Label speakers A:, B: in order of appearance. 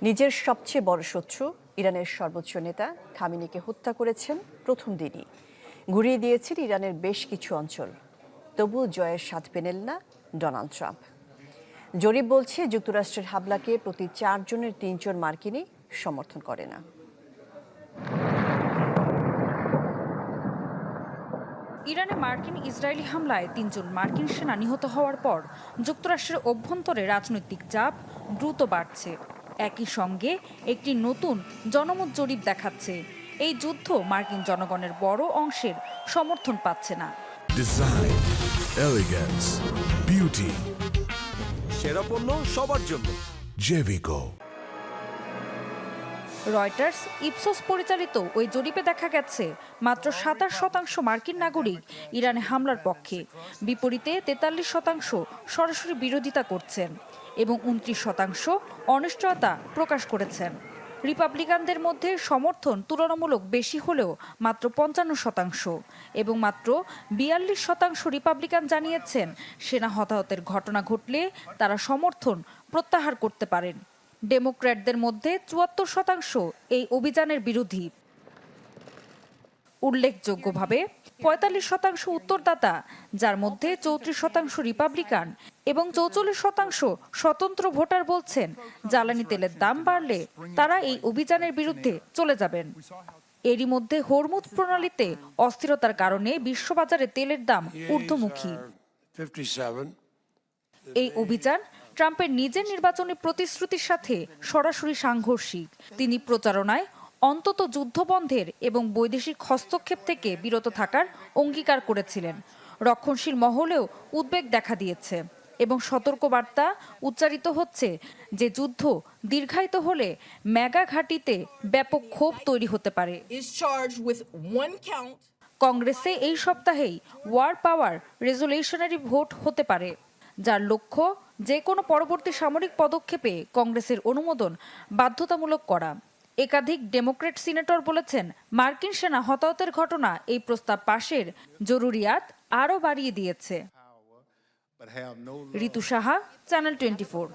A: নিজের সবচেয়ে বড় শত্রু ইরানের সর্বোচ্চ নেতা খামেনিকে হত্যা করেছেন প্রথম দিনই। ঘুরিয়ে দিয়েছেন ইরানের বেশ কিছু অঞ্চল। তবু জয়ের স্বাদ পেলেন না ডোনাল্ড ট্রাম্প। জরিপ বলছে যুক্তরাষ্ট্রের হামলাকে প্রতি 4 জনের 3 জন মার্কিনই সমর্থন করে না।
B: ইরানে মার্কিন ইসরায়েলি হামলায় 3 জন মার্কিন সেনা নিহত হওয়ার পর যুক্তরাষ্ট্রের অভ্যন্তরে রাজনৈতিক চাপ দ্রুত বাড়ছে। একই সঙ্গে একটি নতুন জনমত জরিপ দেখাচ্ছে এই যুদ্ধ মার্কিন জনগণের বড় অংশের সমর্থন পাচ্ছে না।
C: ডিজাইন, এলিগেন্স, বিউটি,
D: সেরা পণ্য সবার জন্য
C: জেভিকো।
B: রয়টার্স ইপসোস পরিচালিত ওই জরিপে দেখা গেছে মাত্র 27% মার্কিন নাগরিক ইরানে হামলার পক্ষে, বিপরীতে 43% সরাসরি বিরোধিতা করছেন এবং 29% অনিশ্চয়তা প্রকাশ করেছেন। রিপাবলিকানদের মধ্যে সমর্থন তুলনামূলক বেশি হলেও মাত্র 55% এবং মাত্র 42% রিপাবলিকান জানিয়েছেন সেনা হতাহতের ঘটনা ঘটলে তারা সমর্থন প্রত্যাহার করতে পারেন। ডেমোক্র্যাটদের মধ্যে 74% এই অভিযানের বিরোধী। উল্লেখযোগ্যভাবে 45% উত্তরদাতা, যার মধ্যে 34% রিপাবলিকান এবং 44% স্বতন্ত্র ভোটার বলছেন জ্বালানি তেলের দাম বাড়লে তারা এই অভিযানের বিরুদ্ধে চলে যাবেন। এরই মধ্যে হরমুজ প্রণালীতে অস্থিরতার কারণে বিশ্ববাজারে তেলের দাম ঊর্ধ্বমুখী। এই অভিযান ট্রাম্পের নিজের নির্বাচনী প্রতিশ্রুতির সাথে সরাসরি সাংঘর্ষিক। তিনি প্রচারণায় অন্তত যুদ্ধবন্ধের এবং বৈদেশিক হস্তক্ষেপ থেকে বিরত থাকার অঙ্গীকার করেছিলেন। রক্ষণশীল মহলেও উদ্বেগ দেখা দিয়েছে এবং সতর্কবার্তা উচ্চারিত হচ্ছে যে যুদ্ধ দীর্ঘায়িত হলে মেগা ঘাঁটিতে ব্যাপক ক্ষোভ তৈরি হতে পারে। কংগ্রেসে এই সপ্তাহেই ওয়ার পাওয়ার রেজুলেশনারি ভোট হতে পারে, যার লক্ষ্য যে কোনো পরবর্তী সামরিক পদক্ষেপে কংগ্রেসের অনুমোদন বাধ্যতামূলক করা। একাধিক ডেমোক্র্যাট সিনেটর বলেছেন মার্কিন সেনা হতাহতের ঘটনা এই প্রস্তাব পাশের জরুরিয়াত আরও বাড়িয়ে দিয়েছে। ঋতু সাহা, চ্যানেল 24।